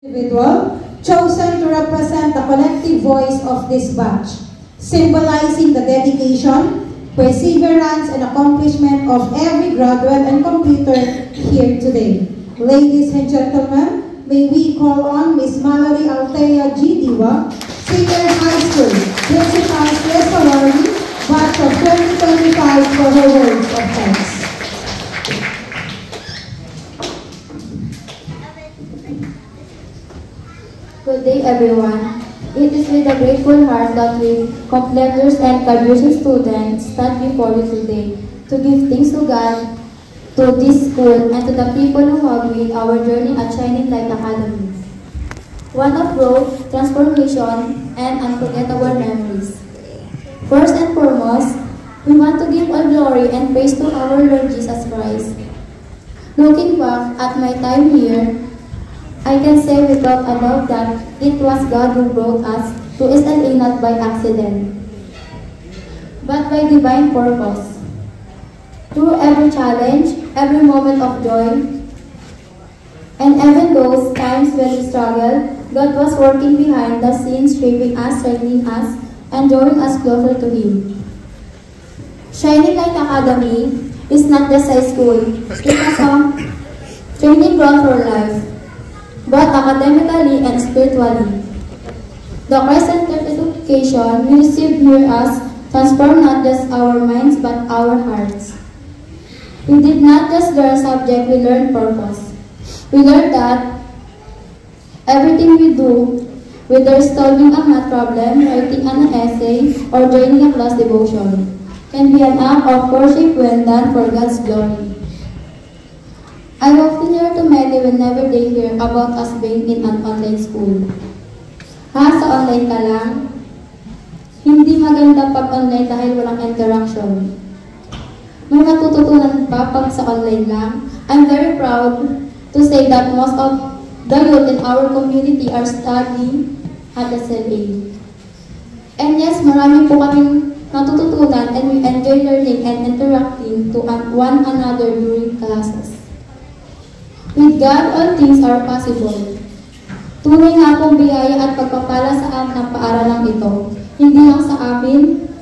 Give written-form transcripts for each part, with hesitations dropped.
Individual chosen to represent the collective voice of this batch, symbolizing the dedication, perseverance, and accomplishment of every graduate and completer here today. Ladies and gentlemen, may we call on Ms. Mallory Althea G. Diwa, Senior High School, Principal's Guest Awardee, batch of 2025 for her words of thanks. Good day, everyone. It is with a grateful heart that we, completers and graduation students, stand before you today to give thanks to God, to this school, and to the people who have made our journey at Shining Light Academy one of growth, transformation, and unforgettable memories. First and foremost, we want to give all glory and praise to our Lord Jesus Christ. Looking back at my time here, I can say without a doubt that it was God who brought us to SLA not by accident, but by divine purpose. Through every challenge, every moment of joy, and even those times when we struggled, God was working behind the scenes, shaping us, strengthening us, and drawing us closer to Him. Shining Light Academy is not just a school, it is a training ground for life, both academically and spiritually. The Christ-centered education we receive here has transformed not just our minds but our hearts. We did not just learn subject, we learned purpose. We learned that everything we do, whether solving a math problem, writing an essay, or joining a class devotion, can be an act of worship when done for God's glory. I often hear to many whenever they hear about us being in an online school. Sa online ka lang? Hindi maganda pag online dahil walang interaction. May natututunan pa pag sa online lang? I'm very proud to say that most of the youth in our community are studying at SLA. And yes, marami po kaming natututunan and we enjoy learning and interacting to one another during classes. With God, all things are possible. Tunay nga pong biyaya at pagpapala sa amin ang paaralang ito. Hindi lang sa amin,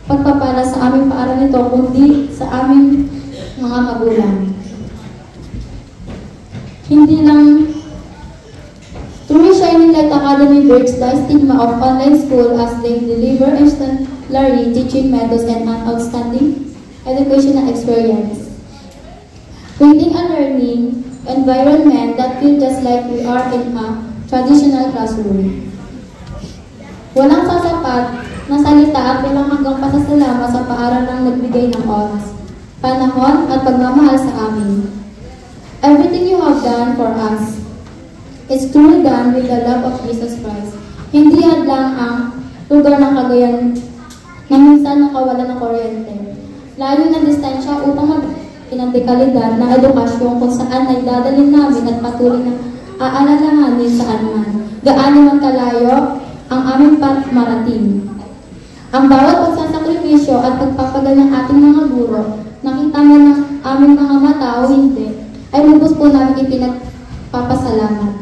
pagpapala sa aming paaralan ito, kundi sa aming mga magulang. Hindi lang, truly Shining Light Academy breaks the stigma of online school as they deliver exemplary teaching methods and an outstanding educational experience. Creating a learning environment that feels just like we are in a traditional classroom. Walang sasapat na salita at walang hanggang pasasalamat sa paaralang nagbigay ng oras, panahon at pagmamahal sa amin. Everything you have done for us is truly done with the love of Jesus Christ. Hindi hadlang ang lugar ng Cagayan na minsan nakawala ng kuryente. Layo ng distansya upang mag-pinantikalidad na edukasyon kung saan ay dadalhin namin at patuloy na aalalahanin saan man. Gaano man kalayo ang aming marating. Ang bawat pagsasakripisyo at pagpapagal ng ating mga guro, nakita mo ng aming mga mata o hindi, ay lubos po namin ipinagpapasalamat.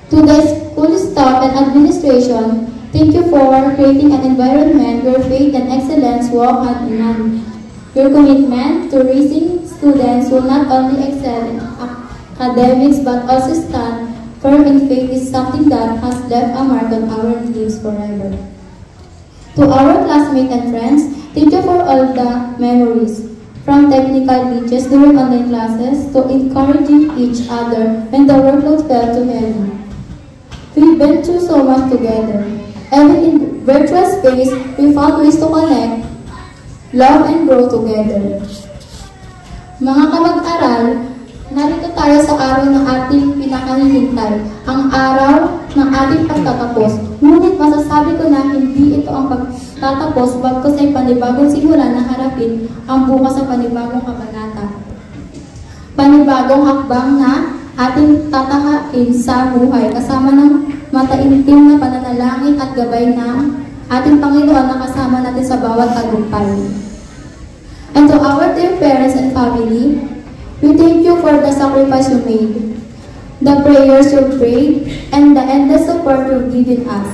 To the school staff and administration, thank you for creating an environment where faith and excellence walk hand in hand. Your commitment to raising students will not only excel in academics but also stand firm in faith is something that has left a mark on our lives forever. To our classmates and friends, thank you for all the memories. From technical glitches during online classes to encouraging each other when the workload fell too heavy. We've been through so much together. Even in virtual space, we found ways to connect, love, and grow together. Mga kamag-aral, narito tayo sa araw ng ating pinakanihintay, ang araw ng ating pagtatapos. Ngunit masasabi ko na hindi ito ang pagtatapos, bagkus ay panibagong simula na harapin ang bukas sa panibagong kabanata. Panibagong hakbang na ating tatahain sa buhay kasama ng mataimtim na pananalangin at gabay ng ating Panginoon na kasama natin sa bawat tagumpay. And to our dear parents and family, we thank you for the sacrifice you made. the prayers you prayed, and the endless support you've given us.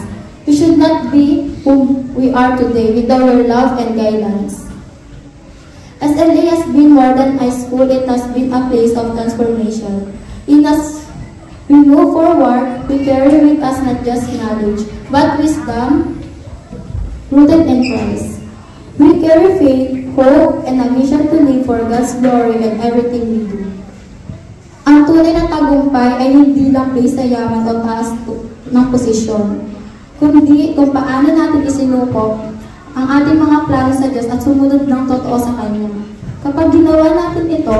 We should not be who we are today without your love and guidance. SLA has been more than high school, it has been a place of transformation. As we move forward, we carry with us not just knowledge, but wisdom rooted in Christ. We carry faith, hope, and a mission to live for God's glory in everything we do. Ang tunay na tagumpay ay hindi lang based sa yaman o taas ng posisyon, kundi kung paano natin isinuko ang ating mga plano sa Diyos at sumunod ng totoo sa Kanya. Kapag ginawa natin ito,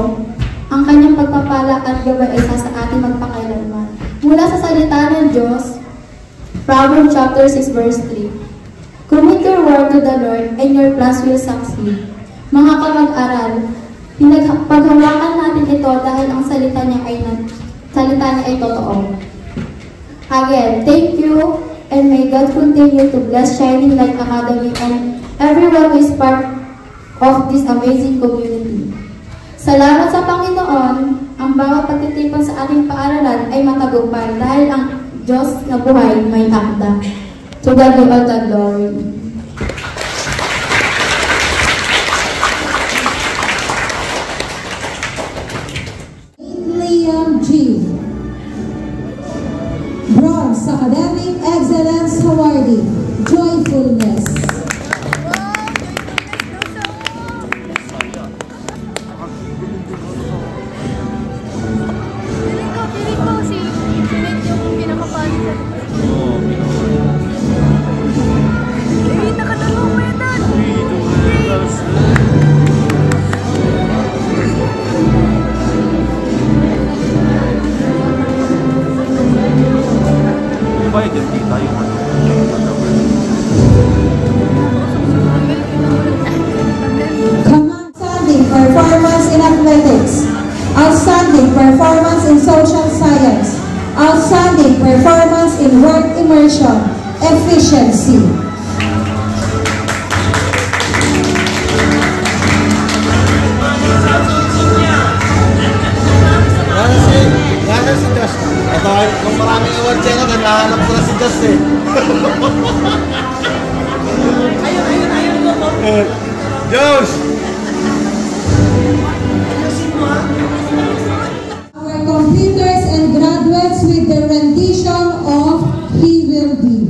ang Kanyang pagpapala at gabay ay sa ating magpakailanman. Mula sa salita ng Diyos, Proverbs chapter 6 verse 3. Commit your word to the Lord and your plans will succeed. Mga kamag-aral, paghawakan natin ito dahil ang salita niya ay totoo. Again, thank you and may God continue to bless Shining Light Academy and everyone who is part of this amazing community. Salamat sa Panginoon, ang bawat pagtitipon sa ating paaralan ay matagumpay dahil ang Diyos na buhay may akda. To God be all the glory. Liam G. Bronze Academic Excellence Awardee, Joyfulness. Outstanding performance in athletics, outstanding performance in social science, outstanding performance in work immersion, efficiency. Yan si Josh. Ito, kung maraming award siya nga, nahanap ko na si Josh eh. Ayun. Josh! Our computers and graduates with the rendition of He Will Be.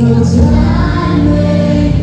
The time may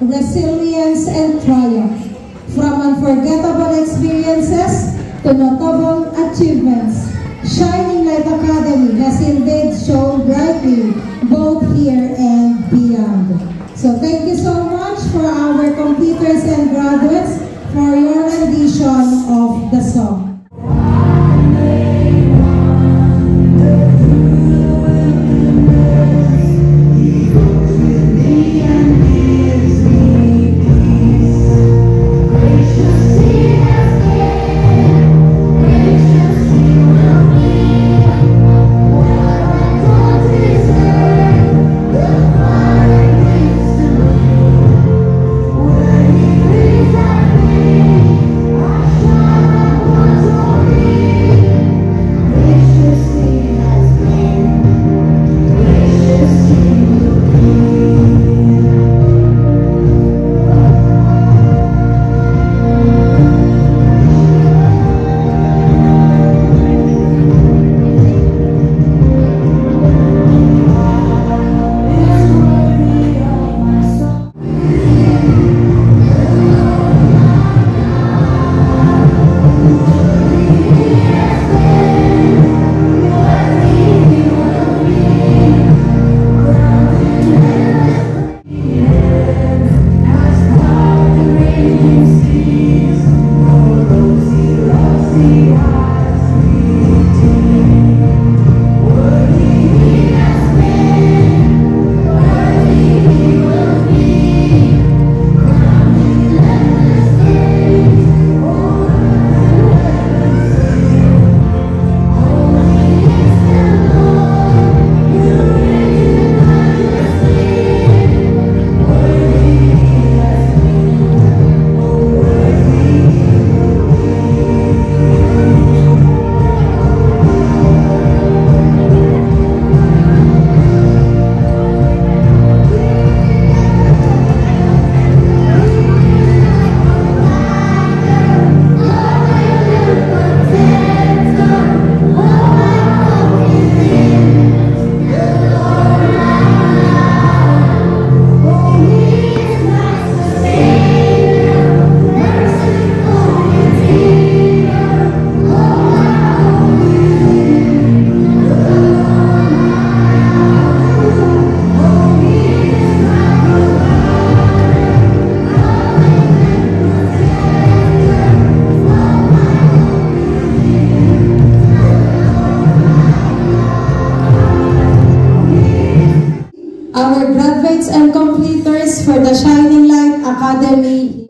resilience, and triumph. From unforgettable experiences to notable achievements, Shining Light Academy has indeed shone brightly both here and beyond. So thank you so much for our completers and graduates for your rendition of the song. Our graduates and completers for the Shining Light Academy.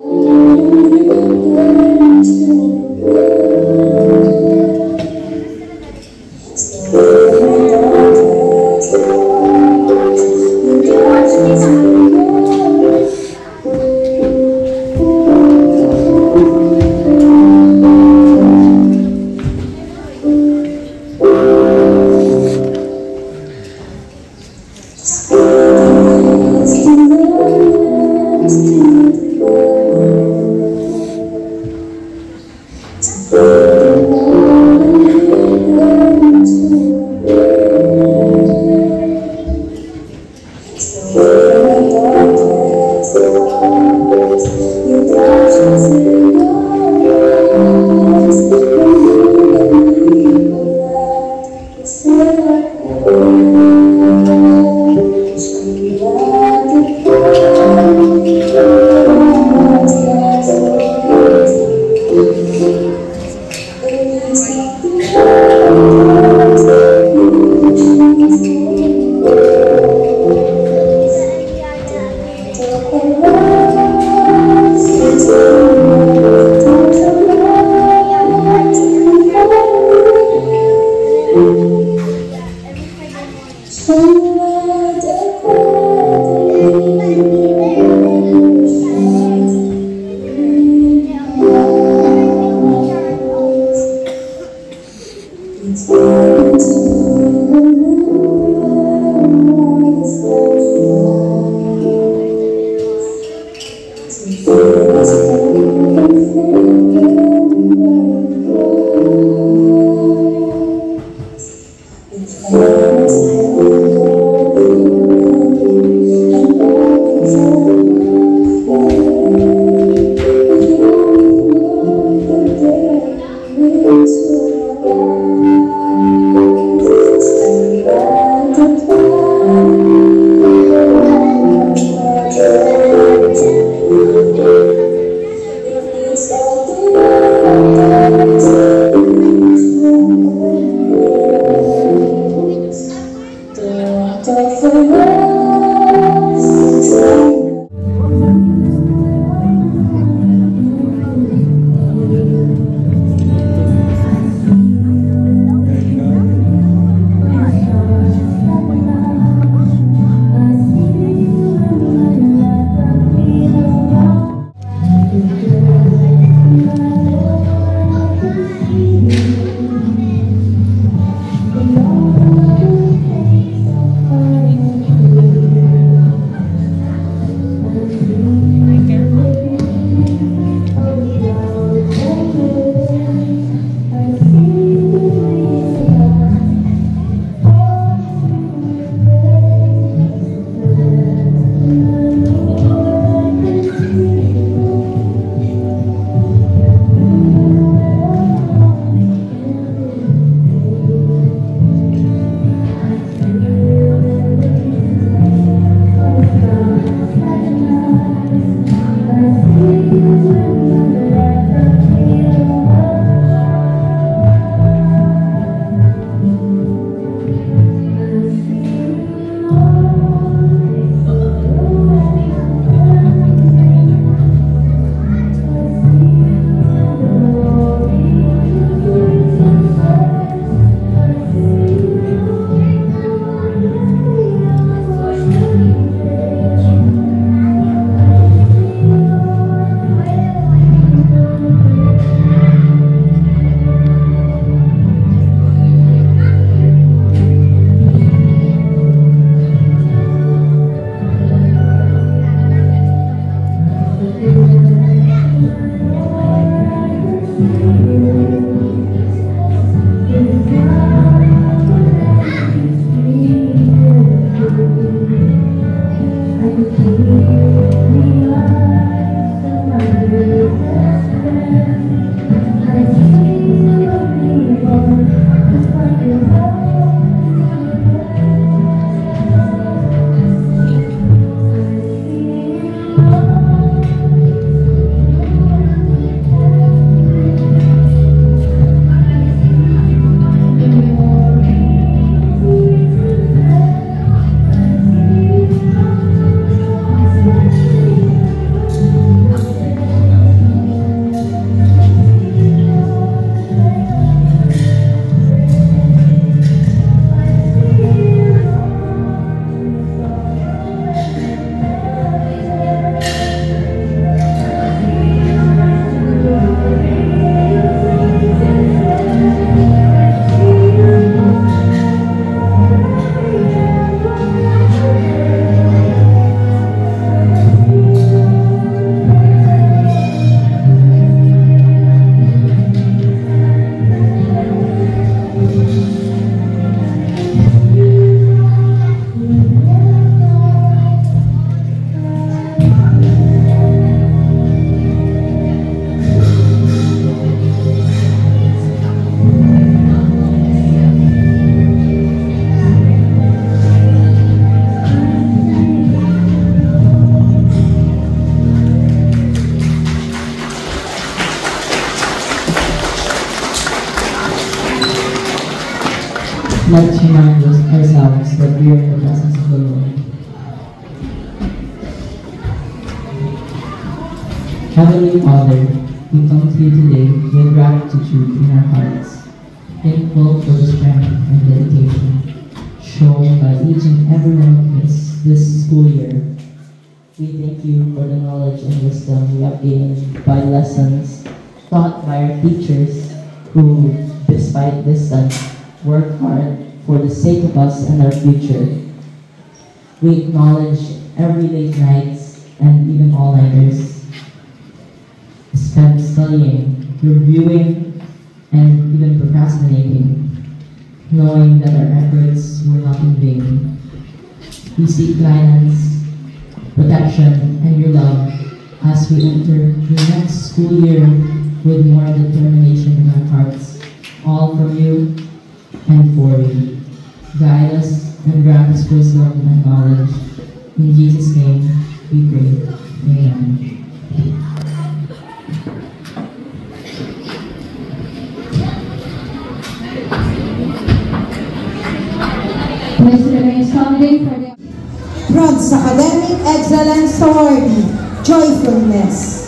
Let's remind ourselves that we are in the presence of the Lord. Heavenly Father, we come to you today with gratitude in our hearts, thankful for the strength and dedication shown by each and every one of us this school year. We thank you for the knowledge and wisdom we have gained by lessons taught by our teachers who, despite distance, work hard for the sake of us and our future. We acknowledge every late nights and even all-nighters spent studying, reviewing, and even procrastinating, knowing that our efforts were not in vain. We seek guidance, protection, and your love as we enter the next school year with more determination in our hearts, all from you and for you. Guide us and grant us wisdom and knowledge. In Jesus' name we pray. Amen. Please remain standing for the Bronze Academic Excellence Awardee, Joyfulness.